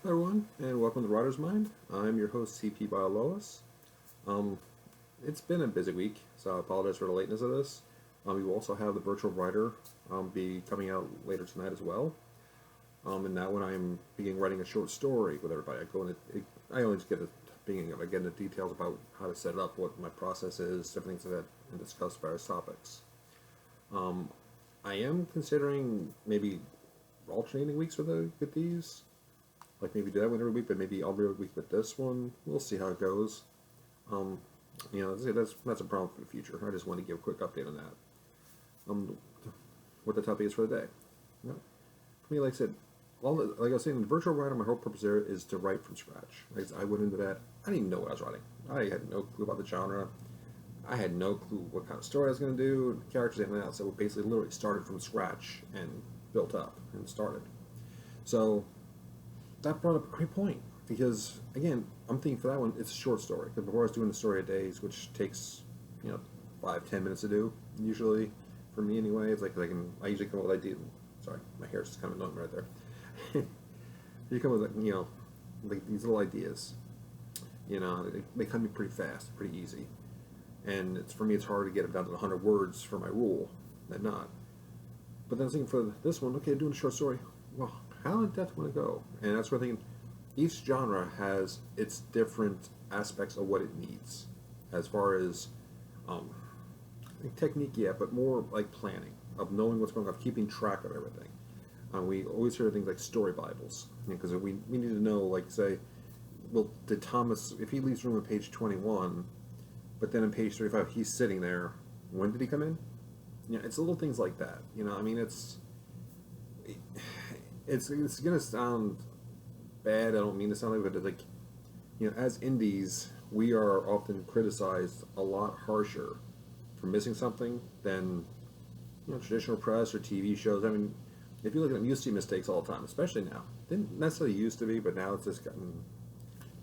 Hi everyone, and welcome to Writer's Mind. I'm your host, CP Biolois. Um, it's been a busy week, so I apologize for the lateness of this. We will also have the virtual writer be coming out later tonight as well. And now when I'm beginning writing a short story with everybody, I only just get the beginning of it, get into details about how to set it up, what my process is, different things like that, and discuss various topics. Um, I am considering maybe alternating weeks with these. Like maybe do that one every week, but maybe every week with this one. We'll see how it goes. Um, that's a problem for the future. I just want to give a quick update on that. Um, what the topic is for the day. You know, for me, like I said, like I was saying, the virtual writer, my whole purpose there is to write from scratch. Like I went into that. I didn't even know what I was writing. I had no clue about the genre. I had no clue what kind of story I was going to do, characters, anything else. So we basically literally started from scratch and built up and started. So that brought up a great point because again, I'm thinking for that one, it's a short story. Because before I was doing the story of days, which takes 5-10 minutes to do usually for me anyway. It's like I usually come up with ideas. Sorry, my hair's just kind of annoying right there. You come with like these little ideas. They come in pretty fast, pretty easy, and for me it's hard to get it down to 100 words for my rule than not. But then I was thinking for this one, okay, doing a short story. Well, how in depth want to go? And that's where I'm thinking each genre has its different aspects of what it needs, as far as um, technique, yeah, but more like planning of knowing what's going on, of keeping track of everything. We always hear things like story Bibles, because we need to know, like, say, well, did Thomas, if he leaves room on page 21, but then on page 35 he's sitting there, when did he come in? It's little things like that. I mean, it's gonna sound bad. I don't mean to sound like, but like, as indies, we are often criticized a lot harsher for missing something than traditional press or TV shows. I mean, if you look at them, you see mistakes all the time, especially now. Didn't necessarily used to be, but now it's just gotten,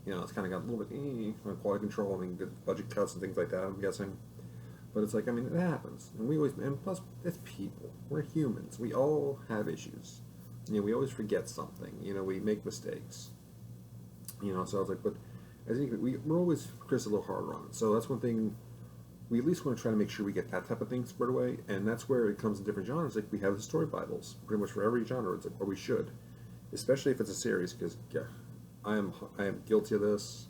it's kind of got a little bit on quality control. I mean, budget cuts and things like that. I'm guessing, but it's like, I mean, it happens, and plus it's people. We're humans. We all have issues. We always forget something. We make mistakes. So I was like, but I think we're always Chris a little harder on it. So that's one thing. We at least want to try to make sure we get that type of thing squared away, and that's where it comes in different genres. Like we have the story Bibles, pretty much for every genre. It's like, or we should, especially if it's a series, because yeah, I am guilty of this.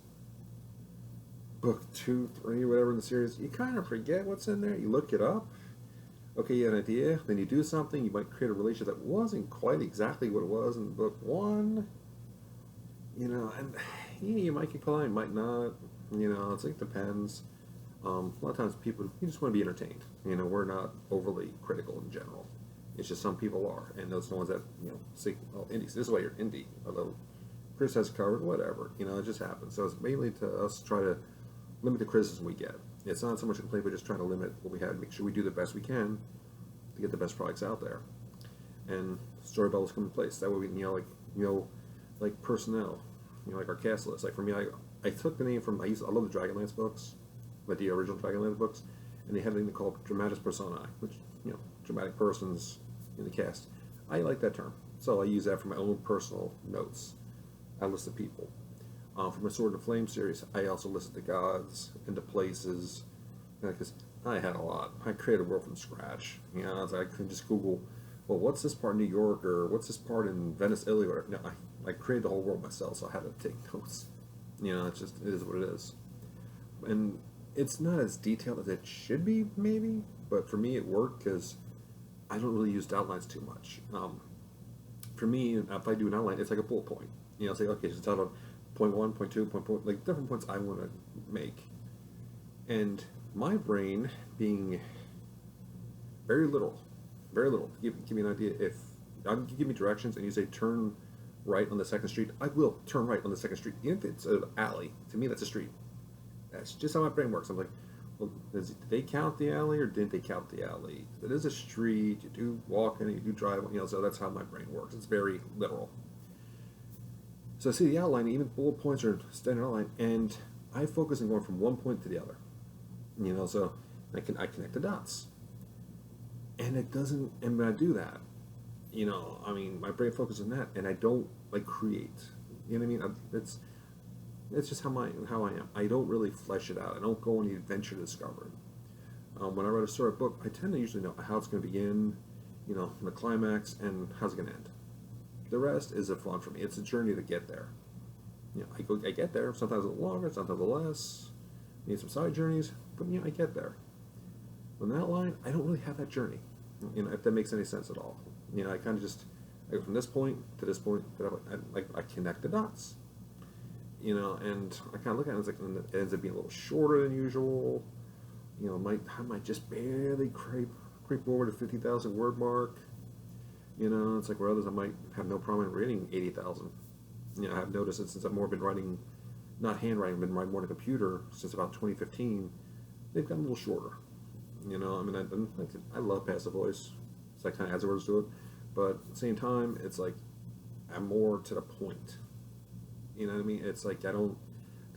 Book 2, 3, whatever in the series, you kind of forget what's in there. You look it up. Okay, you have an idea, then you do something. You might create a relationship that wasn't quite exactly what it was in book 1. And you might get caught, you might not. It's like depends. A lot of times people, you just want to be entertained. We're not overly critical in general. It's just some people are, and those are the ones that say, "Oh, indies. This is why you're indie." Although Chris has covered, whatever. It just happens. So it's mainly to us try to limit the criticism we get. It's not so much a complaint, but just trying to limit what we have, make sure we do the best we can to get the best products out there. And story bubbles come in place. That way we, like personnel, like our cast list. Like for me, I took the name from, I love the Dragonlance books, like the original Dragonlance books, and they have a thing called dramatis personae, which, dramatic persons in the cast. I like that term. So I use that for my own personal notes. I list the people. For my Sword and Flame series, I also listed the gods and the places, because I had a lot. I created a world from scratch. I couldn't just Google, well, what's this part in New York, or what's this part in Venice, Italy, or no, I created the whole world myself, so I had to take notes. It is what it is. And it's not as detailed as it should be, maybe, but for me it worked because I don't really use outlines too much. For me, if I do an outline, it's like a bullet point. Say, okay, just out of point one, point two, point, like different points I want to make. And my brain being very little. Give me an idea. If you give me directions and you say turn right on the second street, I will turn right on the second street. Even if it's an alley, to me that's a street. That's just how my brain works. I'm like, well, did they count the alley or didn't they count the alley? It is a street. You do walk in it, you do drive. So that's how my brain works. It's very literal. So I see the outline, even bullet points are standard outline, and I focus on going from one point to the other. So I connect the dots, and it doesn't. And when I do that, I mean, my brain focuses on that, and I don't like create. You know what I mean? It's just how I am. I don't really flesh it out. I don't go on the adventure to discover it. When I write a story book, I tend to usually know how it's going to begin, the climax, and how's it going to end. The rest is a fun for me. It's a journey to get there. I get there. Sometimes a little longer, sometimes a little less. Need some side journeys, but I get there. On that line, I don't really have that journey. If that makes any sense at all. I kind of just I go from this point to this point. I connect the dots. And I kind of look at it, and it ends up being a little shorter than usual. I might just barely creep over the 50,000 word mark. It's like where others I might have no problem reading 80,000. I've noticed that since I've more been writing, not handwriting, I've been writing more on a computer since about 2015. They've gotten a little shorter. I love passive voice, so that kind of adds words to it. But at the same time, it's like I'm more to the point. You know what I mean? It's like because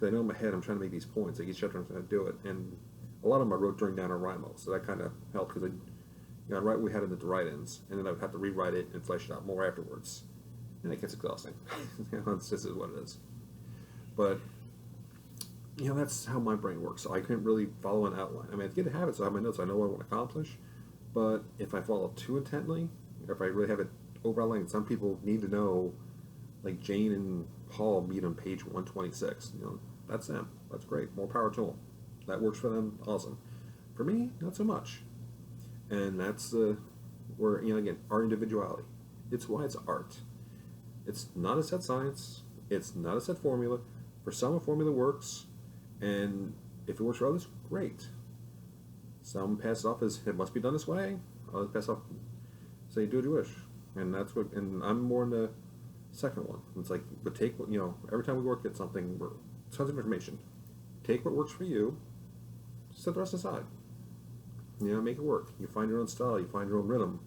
I know in my head I'm trying to make these points. Like each chapter I'm trying to do it, and a lot of them I wrote during NaNoWriMo, so that kind of helped because I'd write what we had in the write-ins, and then I would have to rewrite it and flesh it out more afterwards, and it gets exhausting. It's just what it is. But that's how my brain works. So I couldn't really follow an outline. I get a habit, so I have my notes. I know what I want to accomplish, but if I follow too intently, or if I really have it over outlined, some people need to know, like Jane and Paul meet on page 126. That's them. That's great. More power to them. That works for them. Awesome. For me, not so much. And that's where again, our individuality. It's why it's art. It's not a set science. It's not a set formula. For some, a formula works, and if it works for others, great. Some pass it off as it must be done this way. Others pass off, say do what you wish, and that's what. And I'm more in the second one. It's like, but take what every time we work at something, we're tons of information. Take what works for you. Set the rest aside. Make it work. You find your own style. You find your own rhythm.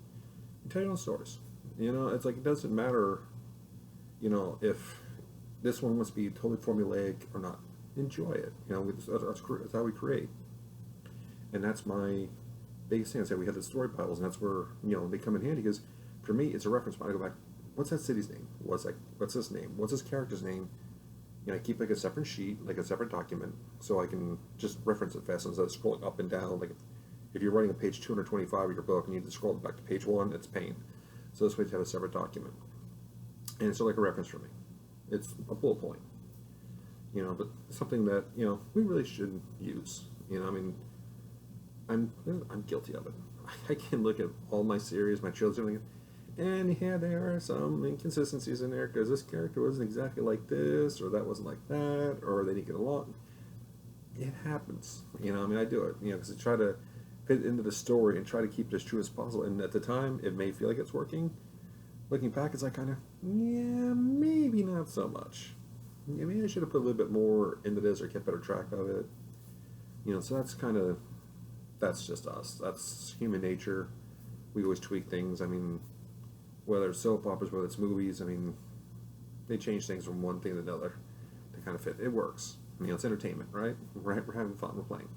You tell your own stories. It's like it doesn't matter. If this one must be totally formulaic or not. Enjoy it. That's how we create. And that's my biggest thing. I say we have the story Bibles, and that's where they come in handy because for me it's a reference point. I go back. What's that city's name? What's this name? What's this character's name? I keep like a separate sheet, like a separate document, so I can just reference it fast instead of scrolling up and down. Like if you're writing a page 225 of your book and you need to scroll back to page 1, it's pain. So this way to have a separate document. And it's like a reference for me. It's a bullet point. But something that, we really should use. I'm guilty of it. I can look at all my series, my children, and there are some inconsistencies in there because this character wasn't exactly like this, or that wasn't like that, or they didn't get along. It happens. I do it, because I try to fit into the story and try to keep it as true as possible. And at the time, it may feel like it's working. Looking back, it's like maybe not so much. Maybe I should have put a little bit more into this or kept better track of it. So that's just us. That's human nature. We always tweak things. Whether it's soap operas, whether it's movies, they change things from one thing to another to kind of fit. It works. It's entertainment, right? We're having fun. We're playing.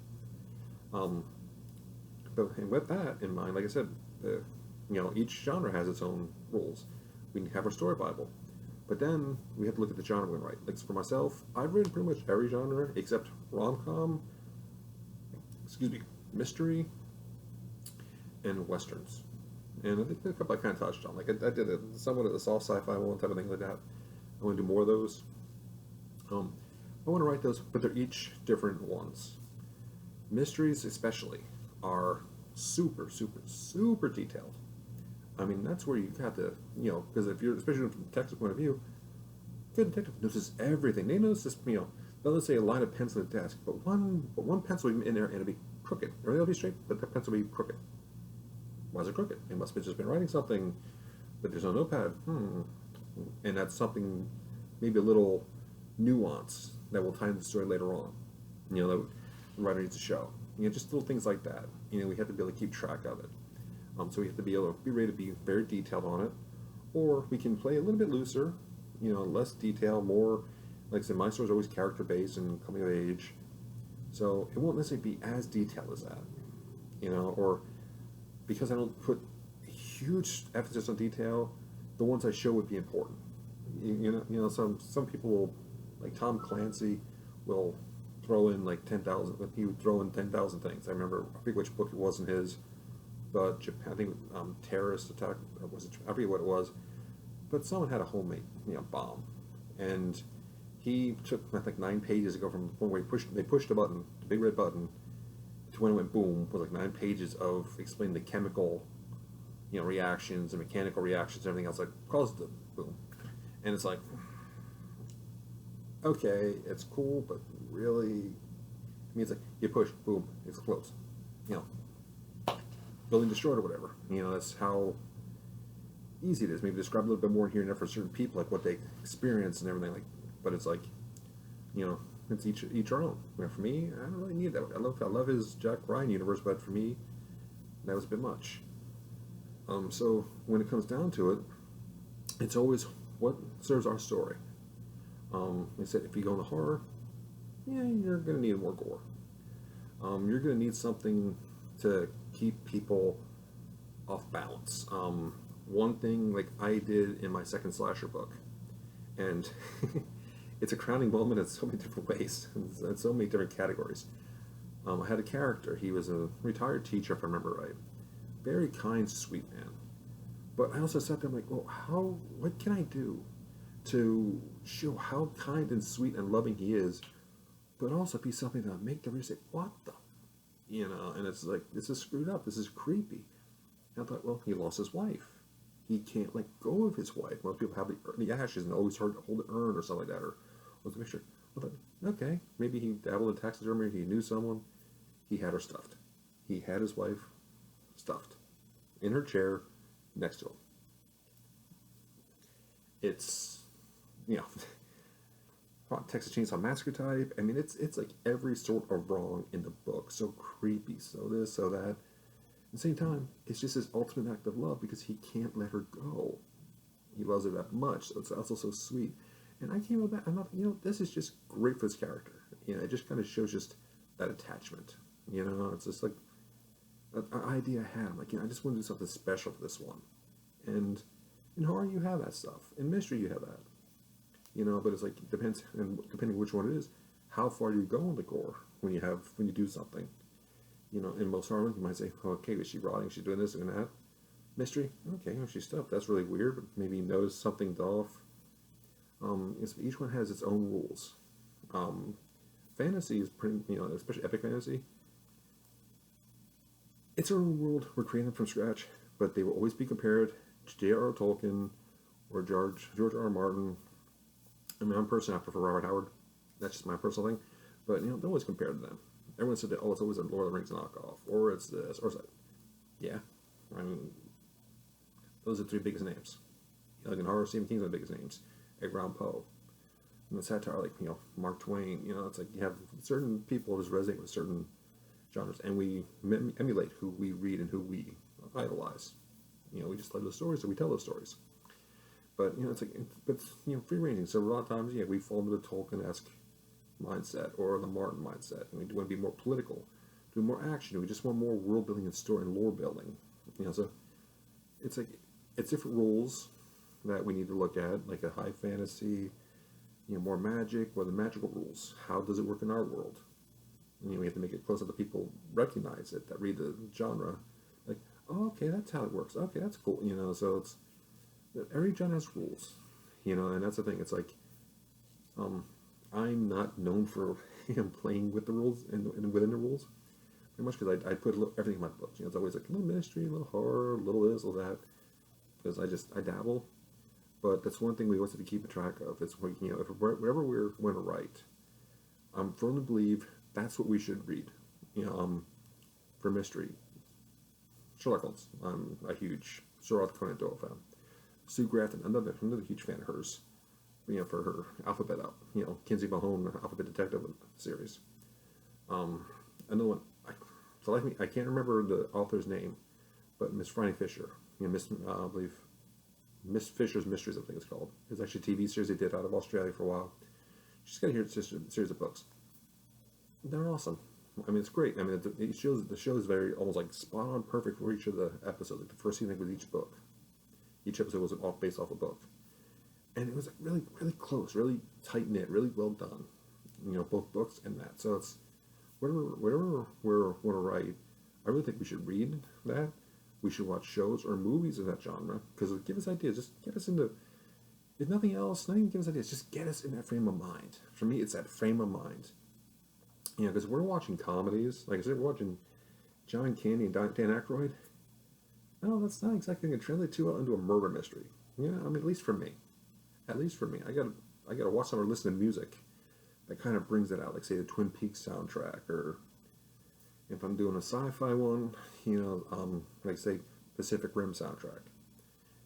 And with that in mind, like I said, each genre has its own rules. We have our story Bible. But then we have to look at the genre we're going to write. Like for myself, I've written pretty much every genre except rom-com, mystery, and westerns. And I think a couple I kind of touched on. Like I did somewhat of the soft sci-fi one type of thing like that. I want to do more of those. I want to write those, but they're each different ones. Mysteries especially are super, super, super detailed. That's where you have to, because if you're, especially from a detective point of view, good detective notices everything. They notice this, they'll let's say a line of pencil at the desk, but one pencil will be in there and it'll be crooked. Everything will be straight, but the pencil will be crooked. Why is it crooked? It must have just been writing something, but there's no notepad. And that's something, maybe a little nuance that will tie into the story later on. That the writer needs to show. Just little things like that. We have to be able to keep track of it. So we have to be able to be ready to be very detailed on it, or we can play a little bit looser, less detail, more. Like I said, my stories are always character based and coming of age, so it won't necessarily be as detailed as that, or because I don't put huge emphasis on detail, the ones I show would be important. some people will, like Tom Clancy, will throw in like 10,000. He would throw in 10,000 things. I remember I forget which book it was in his, but Japan, I think terrorist attack, or was it? I forget what it was, but someone had a homemade bomb, and he took I think 9 pages to go from the point where they pushed the button, the big red button, to when it went boom was like 9 pages of explaining the chemical reactions and mechanical reactions and everything else that caused the boom. And it's like, okay, it's cool, but really, I mean, it's like you push, boom, it explodes. You know, building destroyed or whatever. That's how easy it is. Maybe describe a little bit more here and there for certain people, like what they experience and everything. Like, but it's like, it's each our own. For me, I don't really need that. I love his Jack Ryan universe, but for me, that was a bit much. So when it comes down to it, it's always what serves our story. I said if you go into horror, yeah, you're going to need more gore. You're going to need something to keep people off balance. One thing like I did in my second slasher book, and it's a crowning moment in so many different ways, in so many different categories. I had a character. He was a retired teacher, if I remember right. Very kind, sweet man. But I also sat there, I'm like, well, what can I do to show how kind and sweet and loving he is, but also be something that make the reader say, what the? And it's like, this is screwed up. This is creepy. And I thought, well, he lost his wife. He can't let go of his wife. Most people have the ashes and always hold an urn or something like that, or with a picture. I thought, okay, maybe he dabbled in taxidermy, he knew someone, he had her stuffed. He had his wife stuffed in her chair next to him. It's, you know, Texas Chainsaw Massacre type. I mean, it's like every sort of wrong in the book. So creepy, so this, so that. At the same time, it's just his ultimate act of love because he can't let her go. He loves her that much. So it's also so sweet. And I came up with that. I'm not, this is just great for this character. It just kind of shows just that attachment. It's just like an idea I had. I'm like, I just want to do something special for this one. And in horror, you have that stuff. In mystery, you have that. But it's like, it depends, and depending which one it is, how far do you go in the gore when you do something. In most horror, you might say, oh, okay, is she rotting? She's doing this and that. Mystery, okay, she's stuffed. That's really weird, but maybe you notice something's off. Each one has its own rules. Fantasy is pretty, especially epic fantasy. It's our own world. We're creating them from scratch, but they will always be compared to J.R.R. Tolkien or George R.R. Martin. I mean, I'm personally, I prefer Robert Howard. That's just my personal thing. But, they're always compared to them. Everyone said that, oh, it's always a Lord of the Rings knockoff, or it's this, or it's that. Yeah. I mean, those are the three biggest names. Like in horror, Stephen King's one of the biggest names. Edgar Allan Poe. And the satire, like, Mark Twain. It's like you have certain people who just resonate with certain genres, and we emulate who we read and who we idolize. We just love those stories, so we tell those stories. But, it's like, but, free ranging. So a lot of times, we fall into the Tolkien-esque mindset or the Martin mindset. And we want to be more political, do more action. We just want more world building and story and lore building. So it's like, it's different rules that we need to look at, like a high fantasy, more magic, or the magical rules. How does it work in our world? We have to make it close so that people recognize it, that read the genre. Like, oh, okay, that's how it works. Okay, that's cool. So it's, every genre has rules. And that's the thing. It's like, I'm not known for playing with the rules and within the rules, very much because I put everything in my books. It's always like a little mystery, a little horror, a little this, a little that, because I dabble. But that's one thing we always have to keep a track of. It's if wherever we're going to write, I'm firmly believe that's what we should read. For mystery, Sherlock Holmes. I'm a huge Sir Arthur Conan Doyle fan. Sue Grafton, another huge fan of hers. For her Alphabet Up, Kinsey Mahone Alphabet Detective series. Another one, I can't remember the author's name, but Miss Franny Fisher, I believe, Miss Fisher's Mysteries, I think it's called. It's actually a TV series they did out of Australia for a while. She's got a series of books. They're awesome. I mean, it's great. I mean, the show is very, almost like spot on perfect for each of the episodes. Like the first season with each book. Each episode was based off a book. and it was like really, really close, really tight knit, really well done. You know, both books and that. So it's whatever we want to write. I really think we should read that. We should watch shows or movies of that genre because it give us ideas. Just get us into, if nothing else, not even give us ideas. Just get us in that frame of mind. For me, it's that frame of mind. You know, because we're watching comedies. Like I said, we're watching John Candy and Dan Aykroyd. No, that's not exactly going to translate too well into a murder mystery. You know, I mean, at least for me. At least for me. I gotta watch some or listen to music that kind of brings it out. Like say the Twin Peaks soundtrack, or if I'm doing a sci-fi one, you know, like say Pacific Rim soundtrack.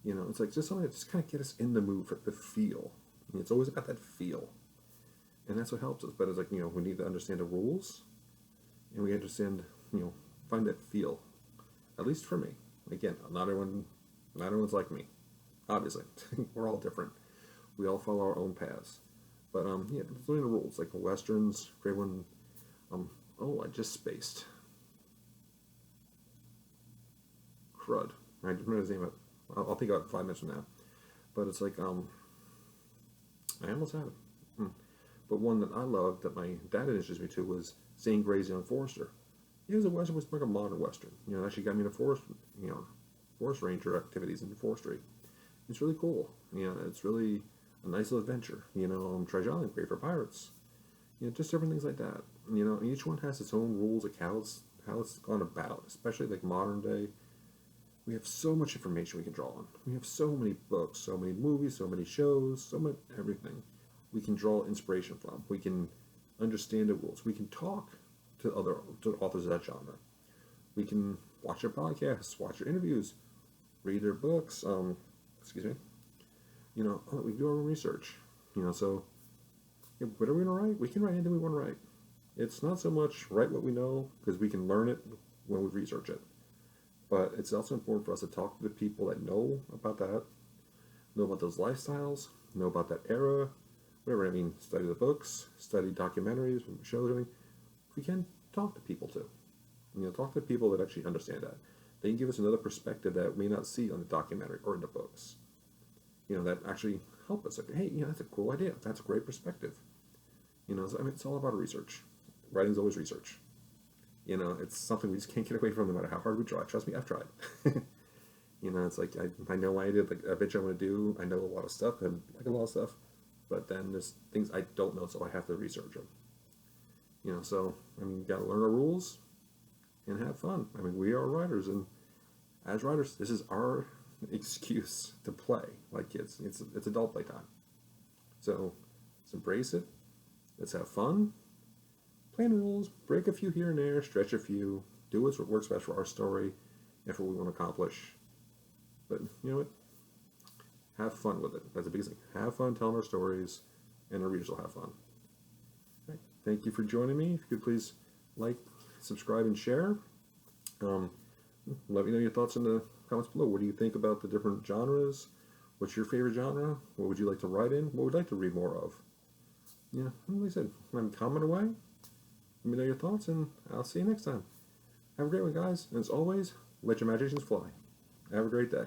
You know, it's like just something that just kind of get us in the mood for the feel. I mean, it's always about that feel, and that's what helps us. But it's like, you know, we need to understand the rules, and we understand, you know, find that feel. At least for me. Again, not everyone's like me. Obviously, we're all different. We all follow our own paths. But yeah, it's learning the rules. Like the westerns, great one. Oh, I just spaced. Crud. I don't remember his name. I'll think about it 5 minutes from now. But it's like I almost had it. But one that I loved that my dad introduced me to was Zane Grey's Young Forester. It was a western, was like a modern western. You know, it actually got me into forest ranger activities in forestry. It's really cool. You know, it's really a nice little adventure. You know, Treasure Island, great for pirates. You know, just different things like that. You know, and each one has its own rules, like how it's gone about. Especially like modern day, we have so much information we can draw on. We have so many books, so many movies, so many shows, so much everything we can draw inspiration from. We can understand the rules. We can talk to authors of that genre. We can watch their podcasts, watch their interviews, read their books. Excuse me. You know, we do our own research. You know, so yeah, whatever we want to write, we can write anything we want to write. It's not so much write what we know because we can learn it when we research it. But it's also important for us to talk to the people that know about that, know about those lifestyles, know about that era, whatever. I mean, study the books, study documentaries, shows, everything. We can talk to people too. You know, talk to people that actually understand that. They can give us another perspective that we may not see on the documentary or in the books. You know, that actually help us. Like, hey, you know, that's a cool idea. That's a great perspective. You know, so, I mean, it's all about research. Writing's always research. You know, it's something we just can't get away from no matter how hard we try. Trust me, I've tried. You know, it's like I know what I did, like I bet you I'm going to do. I know a lot of stuff, and like a lot of stuff, but then there's things I don't know, so I have to research them. You know, so I mean, you got to learn our rules and have fun. I mean, we are writers, and as writers, this is our excuse to play like kids. It's adult playtime. So let's embrace it. Let's have fun. Plan rules. Break a few here and there. Stretch a few. Do what works best for our story and for what we want to accomplish. But you know what? Have fun with it. That's the biggest thing. Have fun telling our stories, and our readers will have fun. Right. Thank you for joining me. If you could please like, subscribe, and share. Let me know your thoughts in the comments below. What do you think about the different genres? What's your favorite genre? What would you like to write in? What would you like to read more of? Yeah, like I said, comment away. Let me know your thoughts, and I'll see you next time. Have a great one, guys. And as always, let your imaginations fly. Have a great day.